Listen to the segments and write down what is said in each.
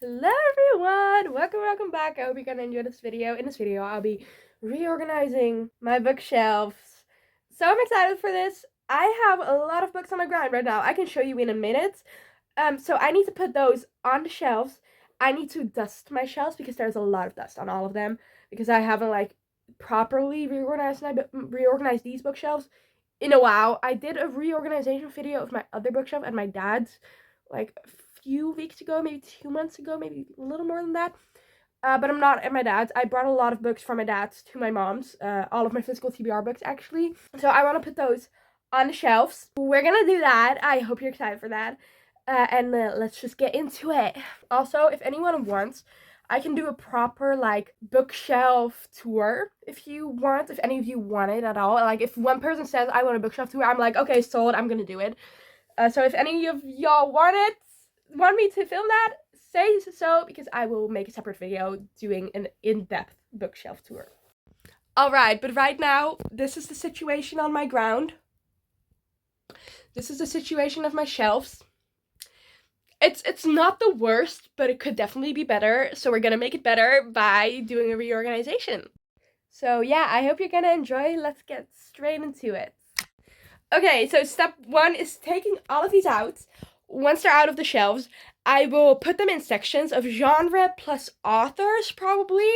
Hello everyone! Welcome back. I hope you're gonna enjoy this video. In this video, I'll be reorganizing my bookshelves. So I'm excited for this. I have a lot of books on the ground right now. I can show you in a minute. So I need to put those on the shelves. I need to dust my shelves because there's a lot of dust on all of them because I haven't properly reorganized these bookshelves in a while. I did a reorganization video of my other bookshelf and my dad's like few weeks ago, maybe 2 months ago, maybe a little more than that. But I'm not at my dad's. I brought a lot of books from my dad's to my mom's. All of my physical TBR books, actually. So I want to put those on the shelves. We're gonna do that. I hope you're excited for that. And let's just get into it. Also, if anyone wants, I can do a proper bookshelf tour if you want. If any of you want it at all. If one person says I want a bookshelf tour, I'm like, okay, sold. I'm gonna do it. So if any of y'all want me to film that, say so, because I will make a separate video doing an in-depth bookshelf tour. Alright, but right now, this is the situation on my ground. This is the situation of my shelves. It's not the worst, but it could definitely be better, so we're gonna make it better by doing a reorganization. So yeah, I hope you're gonna enjoy. Let's get straight into it. Okay, so step one is taking all of these out. Once they're out of the shelves, I will put them in sections of genre plus authors, probably.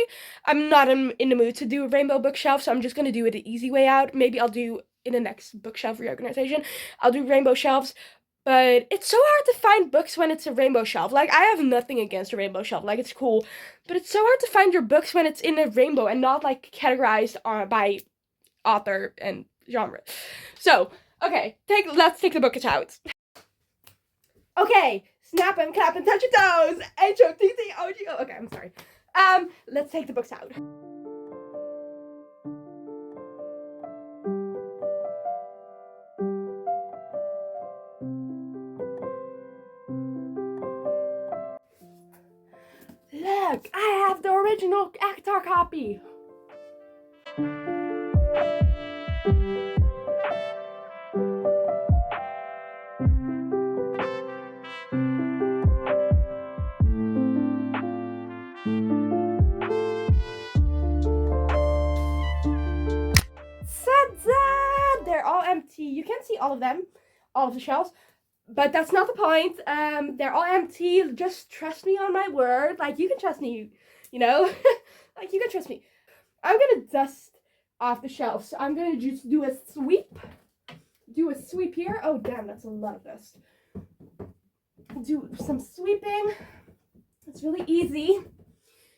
I'm not in the mood to do a rainbow bookshelf, so I'm just going to do it the easy way out. Maybe I'll do, in the next bookshelf reorganization, I'll do rainbow shelves. But it's so hard to find books when it's a rainbow shelf. I have nothing against a rainbow shelf. It's cool. But it's so hard to find your books when it's in a rainbow and not, categorized by author and genre. So, okay, let's take the books out. Okay, snap and clap and touch your toes. H-O-T-T-O-G-O. Okay, I'm sorry. Let's take the books out. Look, I have the original Actar copy. They're all empty. You can't see all of them, all of the shelves, but that's not the point. They're all empty. Just trust me on my word. You can trust me, you know? You can trust me. I'm gonna dust off the shelves. So I'm gonna just do a sweep. Do a sweep here. Oh, damn, that's a lot of dust. Do some sweeping. It's really easy.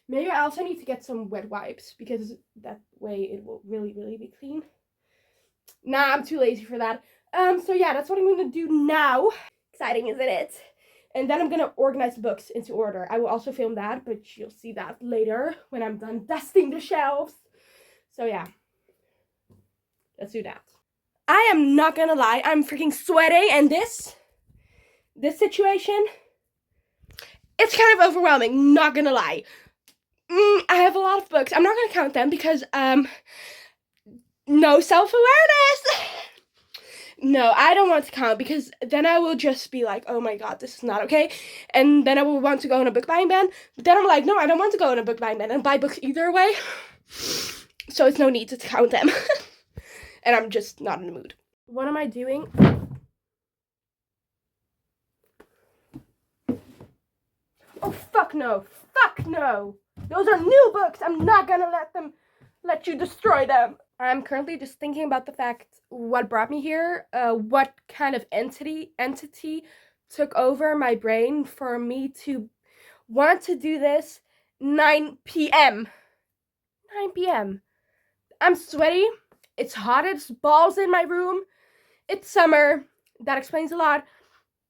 Maybe I also need to get some wet wipes because that way it will really be clean. Nah, I'm too lazy for that. So yeah, that's what I'm gonna do now. Exciting, isn't it? And then I'm gonna organize the books into order. I will also film that, but you'll see that later when I'm done dusting the shelves. So yeah, let's do that. I am not gonna lie, I'm freaking sweating, and this situation, it's kind of overwhelming, not gonna lie. I have a lot of books. I'm not gonna count them because, no self-awareness. No, I don't want to count because then I will just be like, oh my god, this is not okay. And then I will want to go on a book buying ban. But then I'm like, no, I don't want to go on a book buying ban and buy books either way. So it's no need to count them. And I'm just not in the mood. What am I doing? Oh, fuck no. Fuck no. Those are new books. I'm not gonna let you destroy them. I'm currently just thinking about the fact what brought me here, what kind of entity took over my brain for me to want to do this 9 p.m. 9 p.m. I'm sweaty. It's hot as balls in my room. It's summer. That explains a lot.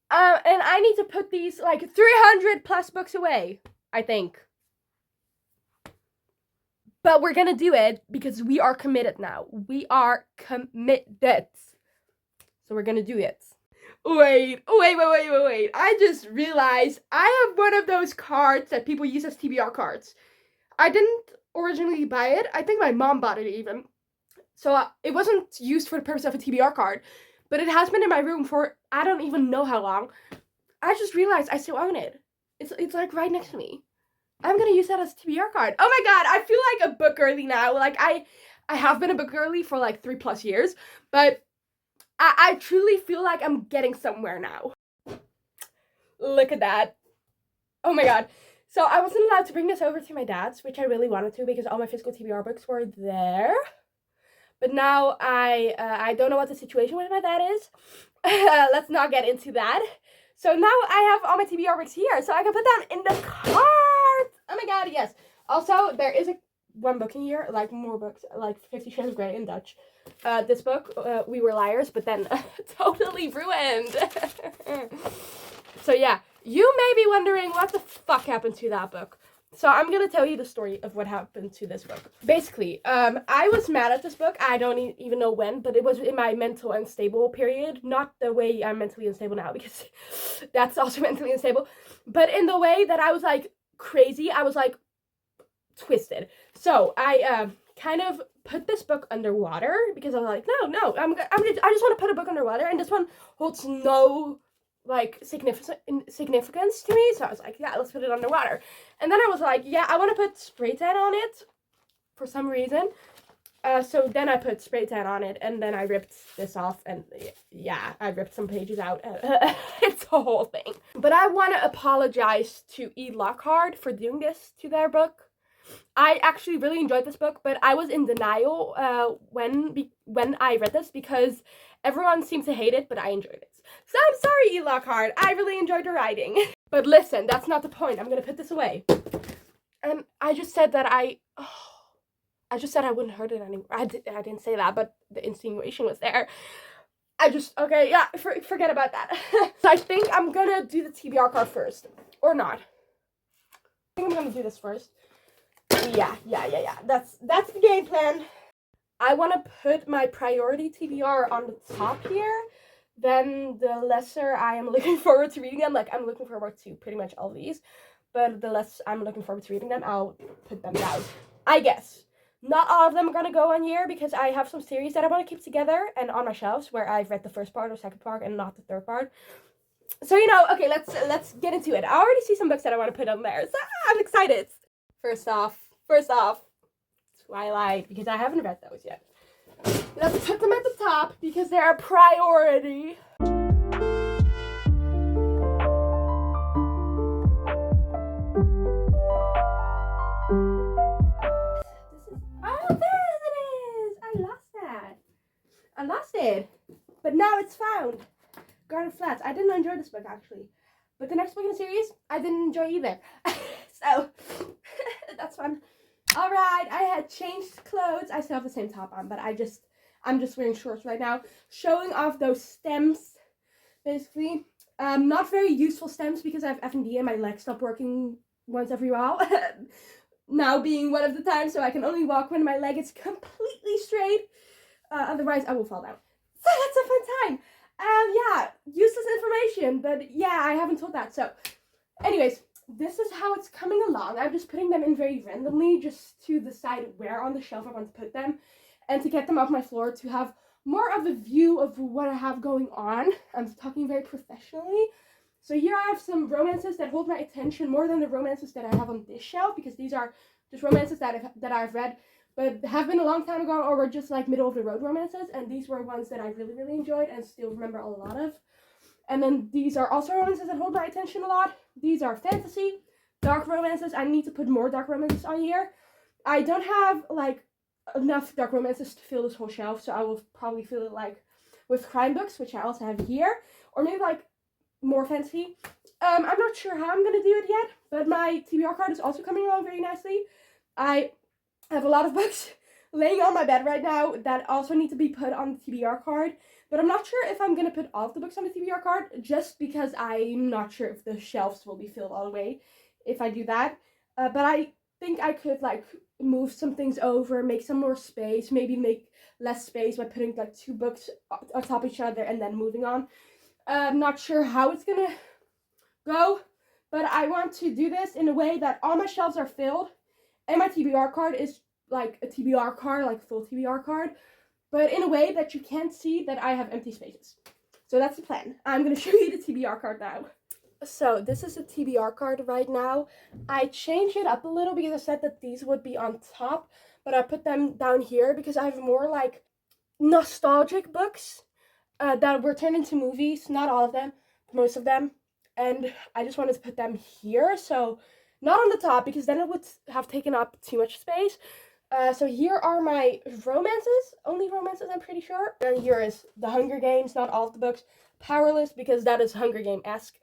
And I need to put these 300 plus books away, I think. But we're gonna do it because we are committed now. We are committed. So we're gonna do it. Wait. I just realized I have one of those cards that people use as TBR cards. I didn't originally buy it. I think my mom bought it even. So it wasn't used for the purpose of a TBR card. But it has been in my room for I don't even know how long. I just realized I still own it. It's like right next to me. I'm gonna use that as a TBR card. Oh my god, I feel like a book girly now. Like I have been a book girly for like 3+ years, but I truly feel like I'm getting somewhere now. Look at that. Oh my god. So I wasn't allowed to bring this over to my dad's, which I really wanted to because all my physical TBR books were there. But now I don't know what the situation with my dad is. Let's not get into that. So now I have all my TBR books here, so I can put them in the cart. Oh my god, yes. Also, there is one book in here, like more books, like 50 Shades of Grey in Dutch. This book, We Were Liars, but then totally ruined. So yeah, you may be wondering what the fuck happened to that book. So I'm gonna tell you the story of what happened to this book. Basically, I was mad at this book. I don't even know when, but it was in my mental unstable period. Not the way I'm mentally unstable now, because that's also mentally unstable. But in the way that I was like crazy, I was like twisted. So I kind of put this book underwater because I was like, no, I just want to put a book underwater, and this one holds no like significance to me. So I was like, yeah, let's put it underwater. And then I was like, yeah, I want to put spray tan on it for some reason. So then I put spray tan on it, and then I ripped this off, and yeah, I ripped some pages out. It's a whole thing. But I want to apologize to E. Lockhart for doing this to their book. I actually really enjoyed this book, but I was in denial when I read this because everyone seemed to hate it, but I enjoyed it. So I'm sorry, E. Lockhart. I really enjoyed the writing. But listen, that's not the point. I'm gonna put this away. And I just said that I just said I wouldn't hurt it anymore. I didn't say that, but the insinuation was there. Okay, yeah, forget about that. So I think I'm gonna do the TBR card first. Or not. I think I'm gonna do this first. Yeah. That's the game plan. I want to put my priority TBR on the top here. Then the lesser I am looking forward to reading them, like I'm looking forward to pretty much all of these, but the less I'm looking forward to reading them, I'll put them down. I guess. Not all of them are going to go on here because I have some series that I want to keep together and on my shelves where I've read the first part or second part and not the third part. So, you know, okay, let's get into it. I already see some books that I want to put on there, so I'm excited. First off, Twilight, because I haven't read those yet. Let's put them at the top because they're a priority. Oh, there it is! I lost it. But now it's found. Garden Flats. I didn't enjoy this book, actually. But the next book in the series, I didn't enjoy either. So, that's fun. Alright, I had changed clothes. I still have the same top on, but I'm just wearing shorts right now. Showing off those stems, basically. Not very useful stems because I have FND and my legs stop working once every while. Now being one of the times, so I can only walk when my leg is completely straight. Otherwise, I will fall down. So that's a fun time. Yeah, useless information, but yeah, I haven't told that. So, anyways, this is how it's coming along. I'm just putting them in very randomly, just to decide where on the shelf I want to put them, and to get them off my floor to have more of a view of what I have going on. I'm talking very professionally. So here I have some romances that hold my attention more than the romances that I have on this shelf, because these are just romances that I've read, but have been a long time ago, or were just like middle of the road romances, and these were ones that I really, really enjoyed and still remember a lot of. And then these are also romances that hold my attention a lot. These are fantasy, dark romances. I need to put more dark romances on here. I don't have like enough dark romances to fill this whole shelf, so I will probably fill it like with crime books, which I also have here, or maybe like more fantasy. I'm not sure how I'm gonna do it yet, but my TBR card is also coming along very nicely. I have a lot of books laying on my bed right now that also need to be put on the TBR card, but I'm not sure if I'm gonna put all of the books on the TBR card, just because I'm not sure if the shelves will be filled all the way if I do that. But I think I could like move some things over, make some more space, maybe make less space by putting like 2 books on top of each other and then moving on. I'm not sure how it's gonna go, but I want to do this in a way that all my shelves are filled and my TBR card is like a TBR card, like full TBR card, but in a way that you can't see that I have empty spaces. So that's the plan. I'm gonna show you the TBR card now. So this is a TBR card right now. I changed it up a little because I said that these would be on top, but I put them down here because I have more like nostalgic books that were turned into movies. Not all of them, most of them. And I just wanted to put them here. So not on the top because then it would have taken up too much space. So here are my romances, only romances I'm pretty sure. And here is The Hunger Games, not all of the books. Powerless because that is Hunger Game-esque.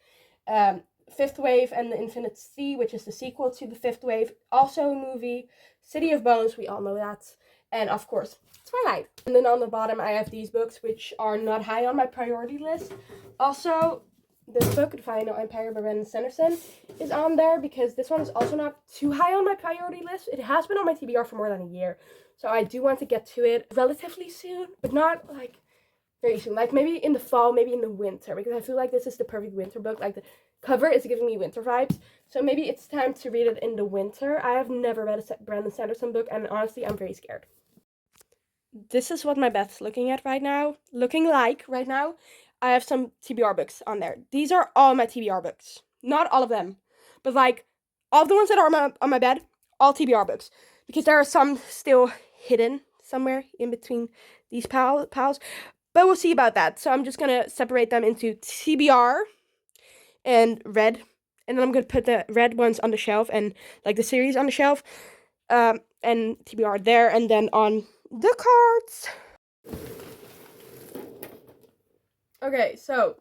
Fifth Wave and the Infinite Sea, which is the sequel to the Fifth Wave, also a movie. City of Bones, we all know that. And of course, Twilight. And then on the bottom I have these books, which are not high on my priority list. Also, this book, The Final Empire by Brandon Sanderson, is on there because this one is also not too high on my priority list. It has been on my TBR for more than a year, so I do want to get to it relatively soon, but not like very soon. Like maybe in the fall, maybe in the winter, because I feel like this is the perfect winter book. Like the cover is giving me winter vibes, so maybe it's time to read it in the winter. I have never read a Brandon Sanderson book, and honestly, I'm very scared. This is what my bed's looking right now. I have some TBR books on there. These are all my TBR books. Not all of them, but like all of the ones that are on my bed, all TBR books. Because there are some still hidden somewhere in between these piles. But we'll see about that. So I'm just going to separate them into TBR and red. And then I'm going to put the red ones on the shelf and like the series on the shelf. And TBR there. And then on the cards. Okay, so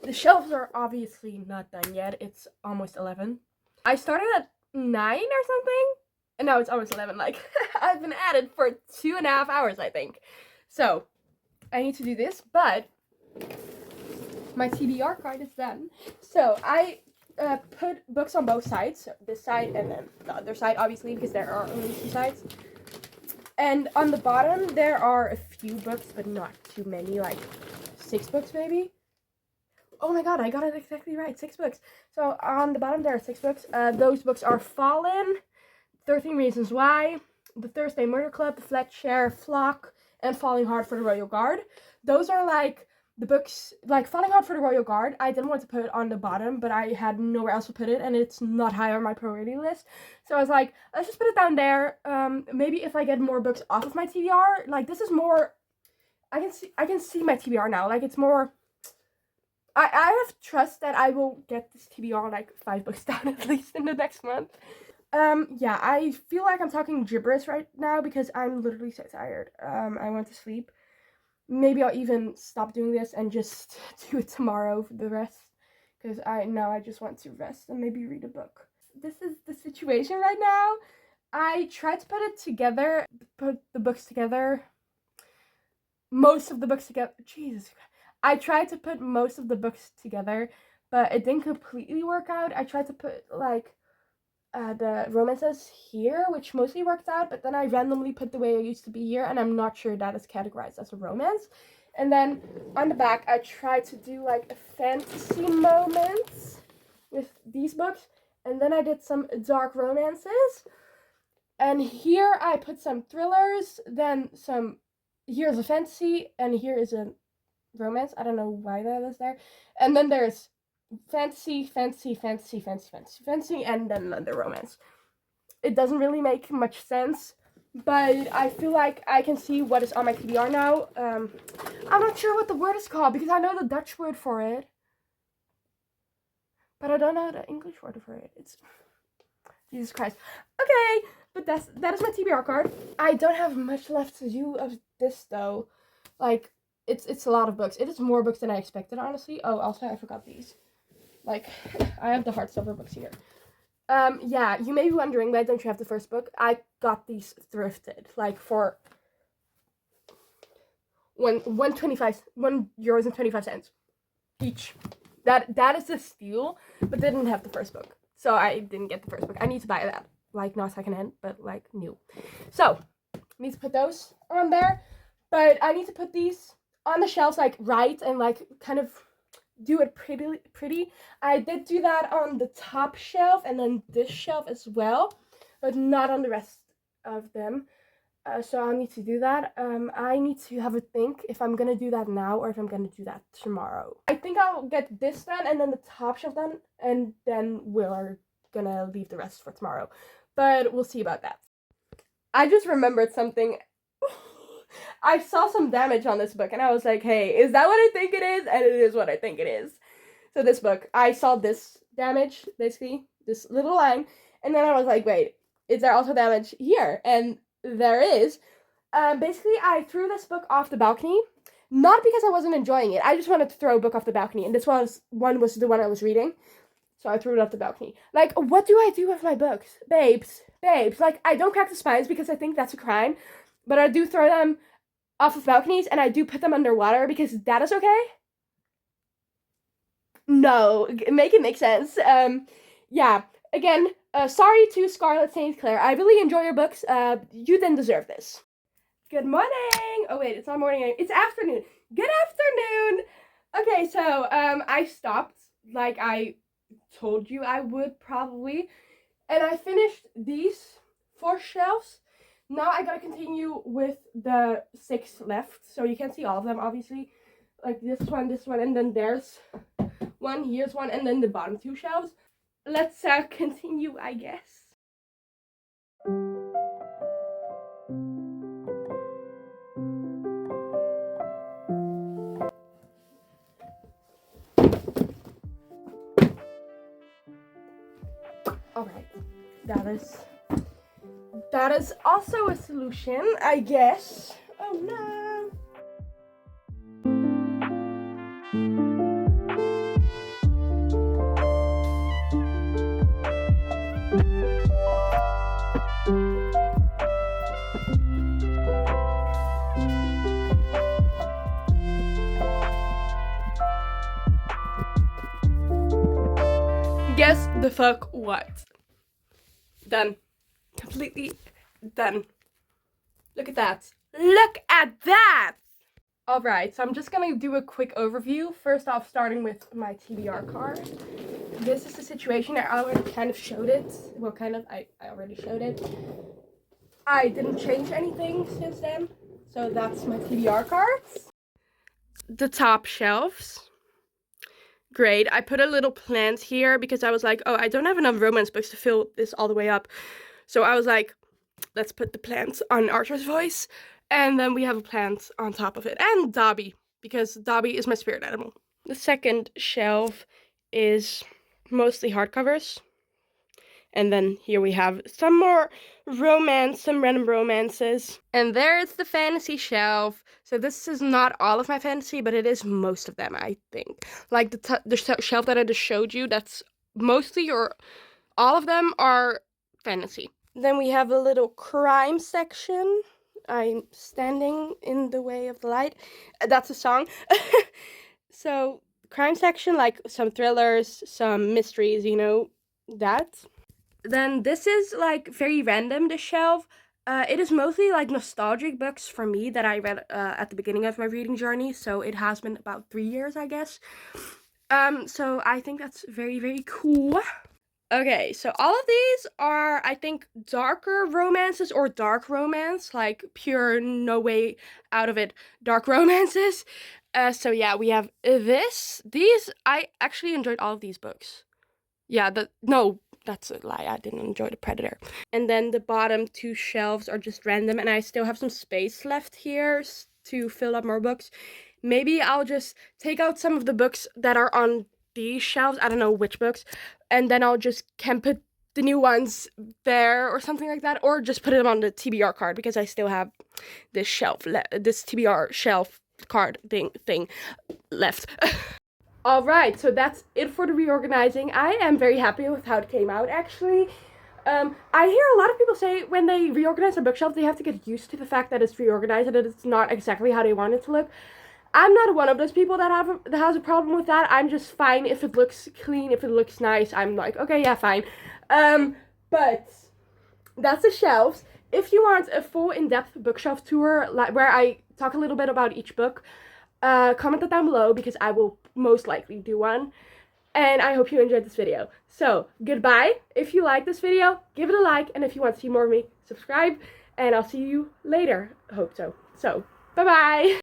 the shelves are obviously not done yet. It's almost 11. I started at 9 or something, and now it's almost 11. Like, I've been at it for 2.5 hours, I think. So, I need to do this, but my TBR card is done. So, I put books on both sides. So this side and then the other side, obviously, because there are only 2 sides. And on the bottom, there are a few books, but not too many, like 6 books maybe. Oh my god, I got it exactly right. 6 books. So on the bottom there are 6 books. Those books are Fallen, 13 Reasons Why, The Thursday Murder Club, The Fletcher Flock, and Falling Hard for the Royal Guard. Those are like the books, like Falling Hard for the Royal Guard, I didn't want to put it on the bottom, but I had nowhere else to put it, and it's not high on my priority list. So I was like, let's just put it down there. Maybe if I get more books off of my TBR, like this is more, I can see my TBR now. Like it's more, I have trust that I will get this TBR like 5 books down at least in the next month. Yeah, I feel like I'm talking gibberish right now because I'm literally so tired. I want to sleep. Maybe I'll even stop doing this and just do it tomorrow for the rest. Because I just want to rest and maybe read a book. This is the situation right now. I tried to put the books together. Most of the books together. Jesus Christ. I tried to put most of the books together, but it didn't completely work out. I tried to put like the romances here, which mostly worked out, but then I randomly put The Way I Used to Be here, and I'm not sure that is categorized as a romance. And then on the back, I tried to do like a fantasy moments with these books, and then I did some dark romances. And here I put some thrillers, then here's a fantasy, and here is a romance. I don't know why that is there. And then there's fantasy, and then another romance. It doesn't really make much sense, but I feel like I can see what is on my TBR now. I'm not sure what the word is called because I know the Dutch word for it, but I don't know the English word for it. It's Jesus Christ. Okay, but that is my TBR card. I don't have much left to do of this though. Like it's a lot of books. It is more books than I expected, honestly. Oh, also I forgot these. Like, I have the hard silver books here. Yeah, you may be wondering, why don't you have the first book? I got these thrifted, like, for €1.25 each. That is a steal, but they didn't have the first book. So I didn't get the first book. I need to buy that. Like, not secondhand, but, like, new. So, I need to put those on there. But I need to put these on the shelves, like, right, and, like, kind of do it pretty. I did do that on the top shelf and then this shelf as well, but not on the rest of them. So I'll need to do that. I need to have a think if I'm gonna do that now or if I'm gonna do that tomorrow. I think I'll get this done and then the top shelf done, and then we're gonna leave the rest for tomorrow. But we'll see about that. I just remembered something. I saw some damage on this book and I was like, hey, is that what I think it is? And it is what I think it is. So this book, I saw this damage, basically, this little line, and then I was like, wait, is there also damage here? And there is. Basically, I threw this book off the balcony, not because I wasn't enjoying it. I just wanted to throw a book off the balcony, and this was the one I was reading. So I threw it off the balcony. Like, what do I do with my books? Babes. Like, I don't crack the spines because I think that's a crime, but I do throw them off of balconies, and I do put them underwater because that is okay. No, make it make sense. Yeah. Again, sorry to Scarlett St. Clair. I really enjoy your books. You didn't deserve this. Good morning. Oh wait, it's not morning. It's afternoon. Good afternoon. Okay, so I stopped like I told you I would probably, and I finished these 4 shelves. Now I gotta continue with the 6 left. So you can't see all of them, obviously. Like this one, and then there's one, here's one, and then the bottom 2 shelves. Let's continue, I guess. Alright, that is also a solution, I guess. Oh no. Guess the fuck what? Done. Completely done. Look at that. Look at that! Alright, so I'm just gonna do a quick overview. First off, starting with my TBR card. This is the situation. I already kind of showed it. Well, kind of. I already showed it. I didn't change anything since then. So that's my TBR cards. The top shelves. Great. I put a little plant here because I was like, oh, I don't have enough romance books to fill this all the way up. So I was like, let's put the plants on Archer's Voice. And then we have a plant on top of it. And Dobby, because Dobby is my spirit animal. The second shelf is mostly hardcovers. And then here we have some more romance, some random romances. And there's the fantasy shelf. So this is not all of my fantasy, but it is most of them, I think. Like the shelf that I just showed you, that's mostly or all of them are fantasy. Then we have a little crime section. I'm standing in the way of the light. That's a song. So crime section, like some thrillers, some mysteries, you know, that. Then this is like very random, this shelf. It is mostly like nostalgic books for me that I read at the beginning of my reading journey. So it has been about 3 years, I guess. So I think that's very, very cool. Okay, so all of these are, I think, darker romances or dark romance, like pure no way out of it dark romances. So yeah, we have this. These, I actually enjoyed all of these books. Yeah, no, that's a lie. I didn't enjoy The Predator. And then the bottom 2 shelves are just random, and I still have some space left here to fill up more books. Maybe I'll just take out some of the books that are on these shelves. I don't know which books. And then I'll just can put the new ones there or something like that. Or just put them on the TBR card because I still have this shelf, this TBR shelf card thing left. Alright, so that's it for the reorganizing. I am very happy with how it came out, actually. I hear a lot of people say when they reorganize their bookshelf, they have to get used to the fact that it's reorganized and that it's not exactly how they want it to look. I'm not one of those people that has a problem with that. I'm just fine if it looks clean, if it looks nice. I'm like, okay, yeah, fine. But that's the shelves. If you want a full in-depth bookshelf tour, where I talk a little bit about each book, comment that down below because I will most likely do one. And I hope you enjoyed this video. So, goodbye. If you like this video, give it a like. And if you want to see more of me, subscribe. and I'll see you later. Hope so. So, bye-bye!